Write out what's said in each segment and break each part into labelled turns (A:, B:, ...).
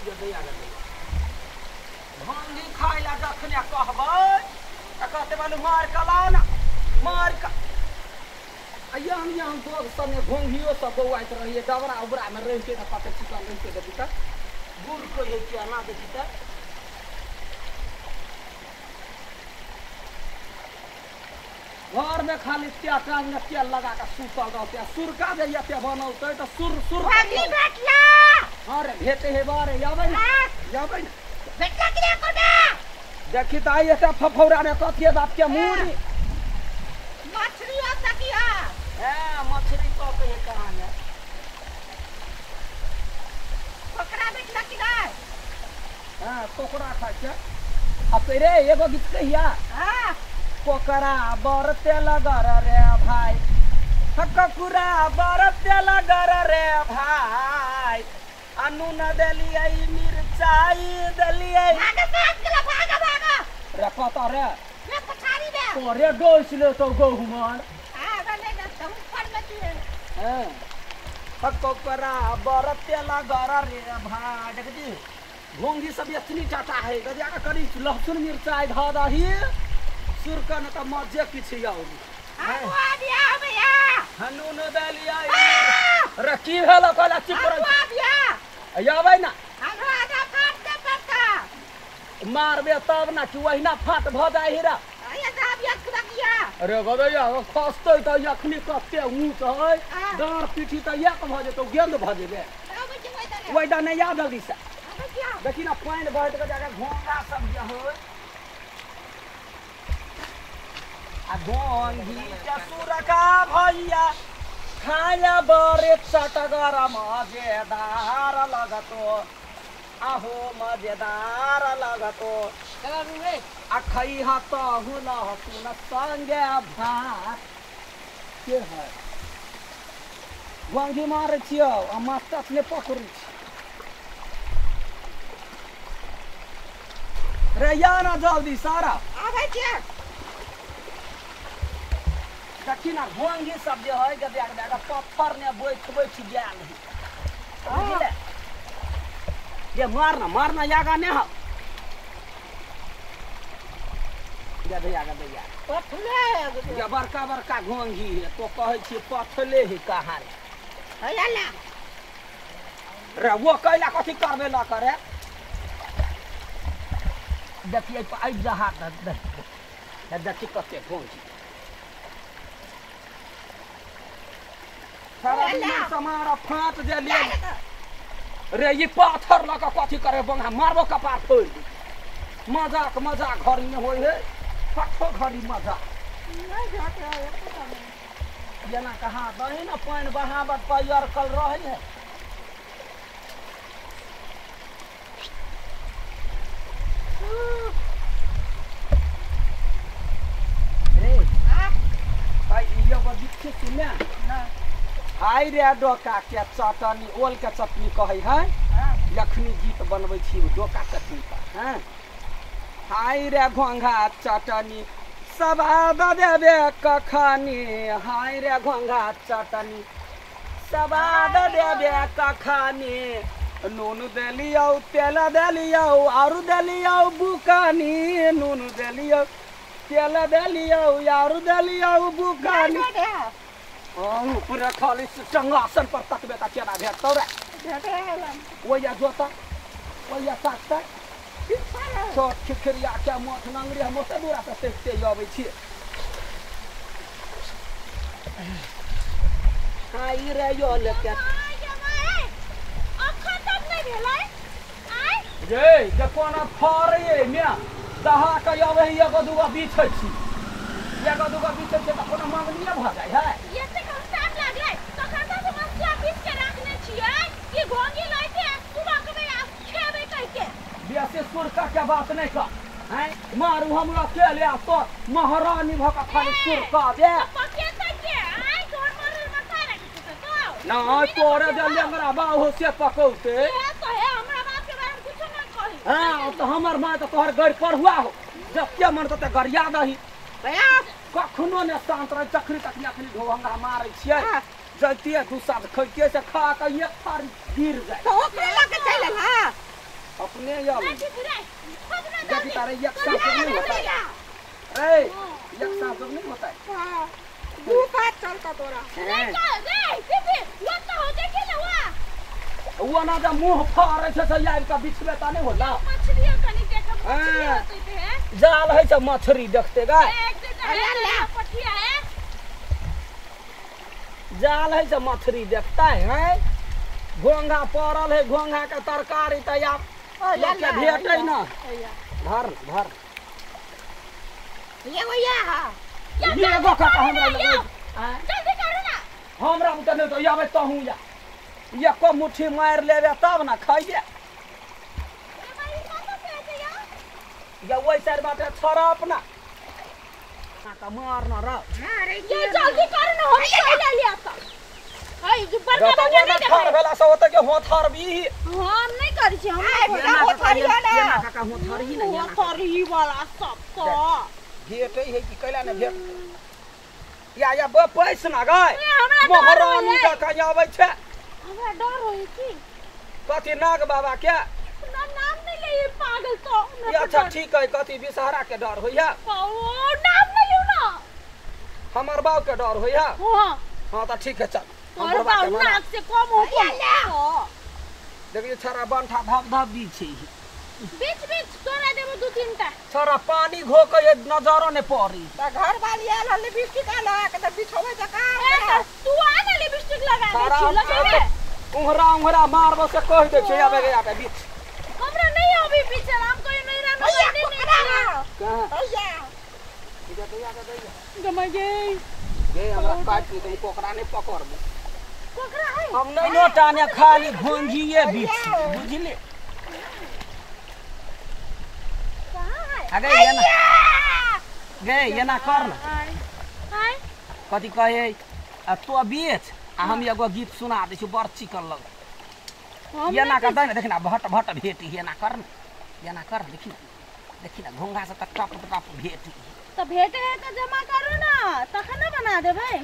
A: ये दैया गे भांगी खाए ला जखने कहबै त कहते बालू मार कला ना मार का अइया हम यहाँ दो सने घोंघियो सब बौआइत रहिए डबरा उबरा में रह के पते चिकन रह के देखी त गुड़ को ये क्या ना देखी त घर में खाली त्याटा में तेल लगा के सुतल रहते सुरका जइया ते बनौते त सुर
B: भागी भेटला
A: अरे भेटे हे बारे याबै ना
B: भेटला कि कोना
A: देखी त आई एटा फफौरा ने कथिए बाप के मुड़ी
B: मछली आ सकिया
A: मछली तो के कहां है
B: पकड़ा भेटला कि नहीं
A: हां कोकड़ा खा के अब रे एगो गीत कहिया
B: हां
A: कोकरा बरते लगर रे भाई हककुरा बरते लगर रे भाई अनु न देलिए मिर्चाई देलिए
B: भागा
A: रे पता रे
B: मैं पछाड़ी दे
A: तोरे डोसले तो गहुमान
B: बने ना तुम पर में तू
A: हककुरा बरते लगर रे भाई देख दी घोंगी सब इतनी टाटा है गदिया का करी लहसुन मिर्चाई धा दही सुरका न त मजे किछ आउरी
B: आ दिया भैया
A: हनु न दलिया रे की भेल कहला चुप रह
B: आ दिया
A: आबै ना
B: हम आधा काट दे पड़ता
A: मारबे तब ना कि वहिना फाट भ जाय हिरा
B: ये दाब याद कर दिया
A: अरे गदैया खसतै त यखनी कते ऊंच है डार पीठी त एक भ जेतौ गेंद भ जेबे वैदा नहीं याद जल्दी से देखी ना पानी बहत के जाके घोंगा सब जे हो आ घोंगी चसुर का भैया खाया बरे चटगर मजेदार लगतो आहो मजेदार लगतो आ खई हाथ हुन सुन संगे भात के है घोंगी मारे छियो आ मास्टर ने पकड़ी छी रे या ना जल्दी सारा
B: आबै छियै
A: देखी ना घोंगी सब जे है गदिया के पत्थर ने बैठ गेल बुझले ये मारना यागा ने ह गदिया
B: पथले
A: ये बड़का घोंगी है तो कहै छी पथले ही कहां
B: हैला ना
A: रे वो कैला कथि करबे ला करे देखिए आई जहाज देखी कते घोंगी समारा फाट जे ले रे ये पाथर लगा कथि करे बंगा मारबो कपार फोड़ दी मजाक घरी में होय है फटो घरी मजाक
B: नहीं जाते है
A: ये ना कहां दही ना पानी बहावत पैर कल रहे है रे भाई ये बड़ी अच्छी ना हाय रे डोका के चटनी ओल के चटनी कहै है यखनी गीत बनबै छी डोका चटनी पर हैं हाय रे घोंघा चटनी सवाद देबे कखनी हाय रे घोंघा चटनी सवाद देबे कखनी नून देलियो तेल देलियो आरु देलियो बुकानी नून देलियो तेल देलियो आरु देलियो बुकानी पूरा खाली चंगासन पर तकबे का केना भेटतौ रे ओया जोता ओया साकता छोट खिखरिया के मोठ नंगरी हम ओते दूरा से देखते आबै छी हां ई रे यो लेके
B: अखन तक नहीं भेलै आइ
A: रे देखो ना फरे ने दहा के आबै एगो दूगो बीछै छी एगो दूगो बीछै छै त कोनो मांगनी भ जाय है
B: ये से कम टाइम लागै तखन त समस्या बीच के रखने छियै कि घोंगी लइते सुबह के खेबै कह के
A: बेसे सुरका के बात नहीं कर हैं मारू हमरा के ले तो महारानी भ के खाली सुरका दे
B: पके के आइ तोर मारे मथा रखि तो
A: ना तोरे जे लेंगरा बाहु से पकौते
B: तो है हमरा बाप के बारे में कुछ ना कही
A: हां तो हमर मां तो तोहर गड़ पढ़ुआ हो जब के मन तो गरिया दही
B: भैया
A: कखनो ने शांत रह चखरी तखनी अखनी ढोंगा मारै छियै जैतिए दू साथ खइते से खा के एक फार गिर जाए
B: तो ओकरे ला के चल ना
A: अपने आवे
B: नहीं ठीक रे खोज ना
A: देखी तारे एक साथ नहीं होता है ए एक साथ नहीं होता है
C: हां तू बात चलता तोरा
B: नहीं का रे दीदी वो तो हो देखे ना
A: वो ना जब मुंह फाड़े छे से यार का बीच में ता नहीं होला
B: मछली कनी देखा मछली होते है
A: जाल है सब मछली देखते गाय
B: एक जगह पटिया है
A: जाल है सब मछली देखता है घोंघा पड़ल है घोंघा का तरकारी त यार लेके भेटै ना धर धर
C: ये भैया
A: ये एगो का हमरा लगे
B: जल्दी करो ना
A: हमरा उत नहीं तो आवे तहू जा ये को मुट्ठी मार लेबे तब ना खाइबे
B: भाई कहां से आते यार
A: या वही साइड बाटे छोरा अपना का मार ना रह
C: अरे
B: ये जल्दी करो ना हम ले लिया था हाय जो बड़का बड़का नहीं
A: खार
B: देखा
A: भेला से होते के होथर भी
B: हम नहीं करी छी हम
A: ये ना का होथर ही नहीं
B: वो करी वाला सब तो
A: भेटै है कि कैला ने भेट या पैस ना गय
B: हमरा
A: महारानी का कहीं आवे छे
B: हमरा डर होई की
A: कथी नाग बाबा के
B: ना नाम नहीं ले पागल तो
A: ये अच्छा ठीक है कथी विषहरा के डर होइया
B: ओ नाम नहीं लो ना
A: हमर बाप के डर होइया
B: हां
A: हां त ठीक है चल
B: और बाप नाक से कम हो को
A: देखिए छरा बंठा धप धप दी छे
B: बीच बीच तोरा देबो दो तीन टा
A: छरा पानी घो के ये नजरो ने पड़ी
C: त घर वाली आल लिपस्टिक आला के त बिछोवे जका
B: तू आ ना लिपस्टिक लगा दे
A: छरा
B: छी लगे
A: उंगरा मारबो से कह दे छे आबे गया के बीच
B: हमरा नहीं अभी पीछे हम कोई नहीं रहा
C: भैया
B: नहीं
C: पकड़ा
A: कहां
C: भैया
A: इधर दैया के दैया
B: गमा गई
A: गे हमरा काट के तुम कोकरा नहीं पकड़बो
B: कोकरा है
A: हम नहीं नोटाने खाली घोंघिए बीच बुझले
B: कहां है
A: अगे ये ना गे ये ना कर ना
B: हाय
A: कथी कहे आ तो बेच आ हम एगो गीत सुना दै छी बड़ चिकन लग ये ना कर दे देखना भट भट भेटी ये ना कर देखी ना घोंघा से तक टप टप भेटी
B: तो भेटे है तो जमा करो ना तखन ना बना दे भाई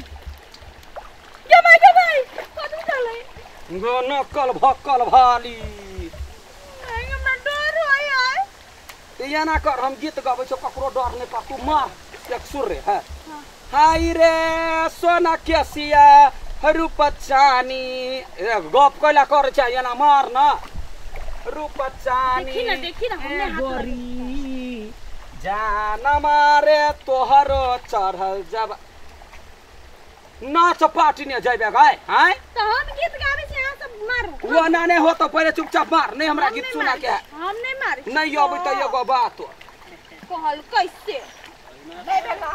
B: जमा के भाई कथि चले
A: गो नकल भक्कल भाली
B: हमरा डर होय यार
A: ये ना कर हम गीत गाबै छौ ककरो डर नहीं पा तू मार एक सुर रे है हाय रे सोना केसिया रूपचानी गप कैला कर छै ये ना मार ना रूपचानी
B: देखी ना हमने हाथ
A: गोरी जान मारे तोहरो चढ़ल जब नाच पार्टी ने जाबे गाय हैं
B: तो हम गीत गावे से यहां सब मार
A: वो ना नहीं हो तो पहले चुपचाप मार नहीं हमरा गीत सुना के है
B: हम नहीं मार
A: नहीं अबै त एगो बात
B: कहल कैसे
C: ले बेला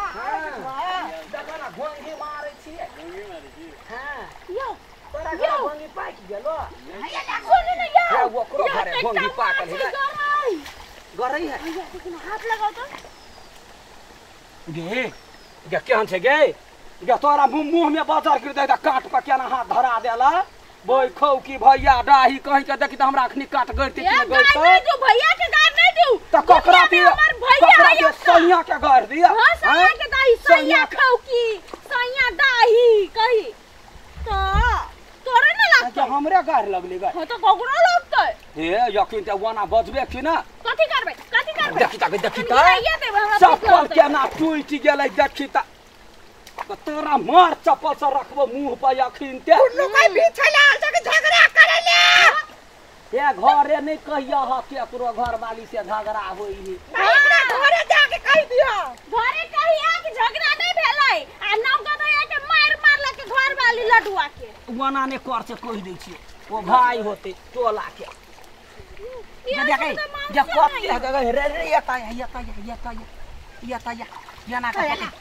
A: देखा ना घोंघी मारै छियै हां
B: यो
A: तोरा के घोंघी पाक गेलो
B: सुन ना यो
A: हे वो करो घरे घोंघी पाकल है गरै है
B: लेकिन हाथ लगाओ तो
A: गे गे केहन छै गे गे तोरा मुंह में बाजार कर दे काट पर केना हाथ धरा देला बोय खौ की भैया डाही कहि के देखि त हमरा अखनी काट गरते कि गरते
B: जो भैया के गार नहीं दू
A: त ककरा दिया ककरा दिया सैया के गार दिया
B: हां सैया के दाही सैया खाऊ की सैया दाही कही तो तोरे ना
A: क्या
B: लगता
A: हमरे गार लगले गा
B: हो तो कोकरो लगता
A: हे यकिन त वना बजबे कि ना
B: कथि करबै
A: देखि त
B: ये देब हमरा
A: चप्पल केना टूटि गेलै देखि त तोरा मार चप्पल से रखबो मुंह पर यकिन ते
C: उन्नु कोई बिछला जक झगड़ा करे ले
A: ए घरे नहीं कहिया ह केकरो घर वाली से झगड़ा होई
C: हमरा घरे जाके कह दियो
B: घरे कहिया कि झगड़ा नहीं भेलै आ नौका भैया के मार मारला के घर वाली लडुआ के
A: वना ने कर से कह दै छी ओ भाई होते टोला के ये देखे जब कत रे रे या ना का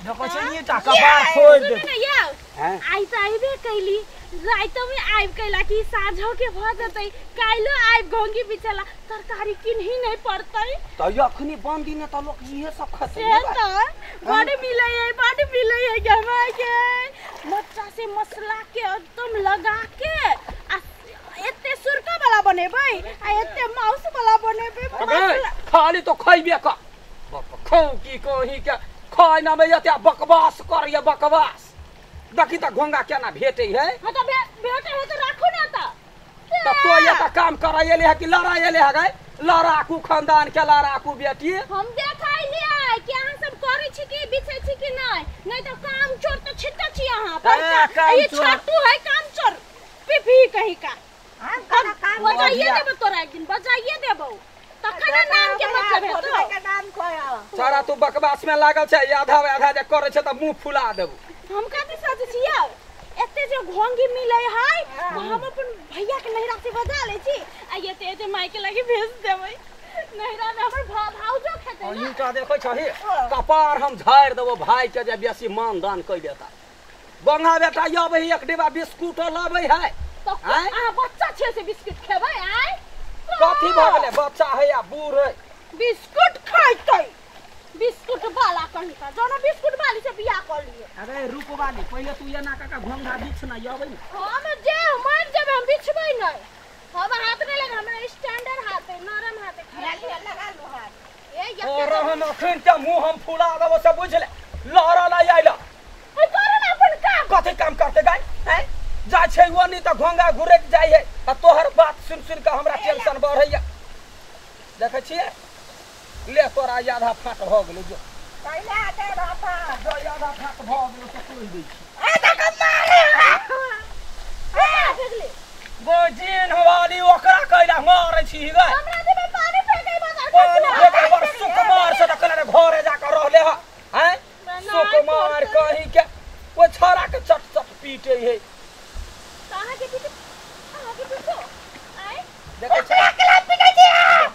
A: देखो छै ये टा कबार खोल दे
B: सुन या
A: हैं
B: आई आइबे कैली राइतो में आइब कैला कि साझो के भ जतै काइलो आइब घोंगी बिचला तरकारी किनही नहीं पड़तै
A: तो यखनी बंदी ने त लोग इहे सब खते
B: से त बड़ी मिलै है गमा के मच्छा से मसाला के एकदम लगा के आ एते सुरका वाला बनेबै आ एते मांस वाला बनेबै
A: अबे खाली तो खइबे का खौ की कहि के खाय ना में एते बकवास कर ये बकवास देखि त घोंगा केना भेटै है
B: हां तो बेटे है तो राखो ना त
A: तो तो ये का काम कराइले है कि लड़ाइले है गए लड़ाकू खानदान के लड़ाकू बेटी
B: हम देखाइले कि अहाँ सब करै छी कि बिछै छी कि नहीं तो काम चोर तो छिटा छी अहाँ पर ये छाटू है काम चोर पिपी कहीं का
C: हम करा काम
B: बजाइए देबो तोरा एक दिन बजाइए देबो तखन नाम के मतलब है तो
C: के नाम खोया
A: सारा तू बकवास में लागल छै आधा आधा जे करे छै त मुंह फुला देबो
B: हम कथि सोचै छियै एते जे घोंगी मिलै है हम अपन भैया के नहिरा से बजा ले छी आ एते जे माई के लगे भेज देबै नहिरा में हमर भाउजो खेतै ना
A: यूटा देखै छही कपार हम झाड़ देबो भाई के जे बेसी मान दान कइ देता बंगा बेटा यबै एक डिब्बा बिस्कुट लाबै है
B: तो अहाँ बच्चा छे से बिस्कुट खेबै आय
A: कथी भ गेलै बच्चा है या बूढ़ है
B: बिस्कुट खैतै बिस्कुट वाला कहीं का जोना बिस्कुट वाली से बियाह कर लिए
A: अरे रूप वाली पहले तू एना का घोंघा बिछ ना यबै
B: हम जे मर जब हम बिछबै नहीं हम हाथ नहीं लगा हमरा स्टैंडर्ड हाथ है नरम हाथ है
C: लगा लो हाथ
B: ए
A: और हम अखन के मुंह हम फुला देबो सब बुझले लड़ा ला आइला
B: कर ना अपन काम
A: कथी काम करते गई हैं जा छै ओनी त घोंघा घुरैत जाय है आ तोहर बात सुन के हमरा टेंशन बढ़ैया देखै छियै ले तोरा आधा फाट भ गेलै जो
C: पहले दे बापा
A: जो आधा फाट भ गेलै त तोड़ दै छी
C: ए तक मारे
B: फेंकले
A: बोजिन वाली ओकरा कैला मारै छी गई
B: हमरा देबे पानी फेंकै बता
A: पानी फेंकै बर सुकुमार से त कलरे घरे जाकर रहले हैं सुकुमार कहीं के ओ छोरा के चट चट पीटे है
B: कहां के पीछे आय
A: देखै छै
C: अकेला पिटे छी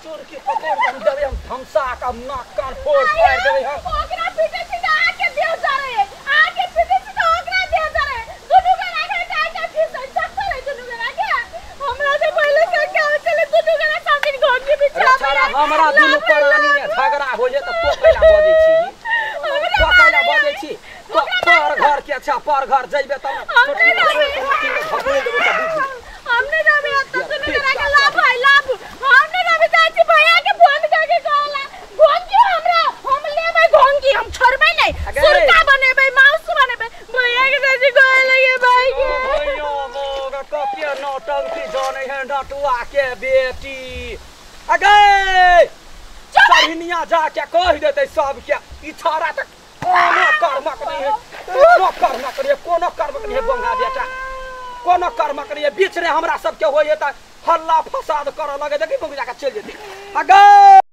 A: चोर के पकड़ के देबे हम धमसा का नाक कान फोड़ फाड़ देबे हम
B: ओकरा पीछे से आके देव जा रहे आके पीछे से ओकरा देव जा रहे दुनु के आगे का फिर चक्कर है दुनु के आगे हमरा से पहले से क्या चले दुनु के साथ दिन घर के पीछे
A: छोरा हमरा दुनु प्राणी में झगड़ा हो जे त तो कैला बजै छी तो कैला बजै छी तो पर घर के अच्छा पर घर जइबे त
B: हमने ना भी अब तक दुनु के आगे लाभ है लाभ हमने ना भी जाई छी भैया के फोन करके कहला घोंगी हमरा हम लेबै घोंगी हम छोड़बै नहीं सुरका बनेबै माउस बनेबै भैया के जैसे कहे लगे भाई के
A: भैया मोग कपिया नौटंकी जाने है डटुआ के बेटी अगे चढ़निया जाके कह देते सब के ई छोरा तक कोनो कर्मक नहीं है कोनो कर्मक नहीं है बंगा बेटा कोनो कर्मक नहीं है बीच रे हमरा सब के होय त हल्ला फसाद कर लगे देखी बुक जाके चल जेती अगे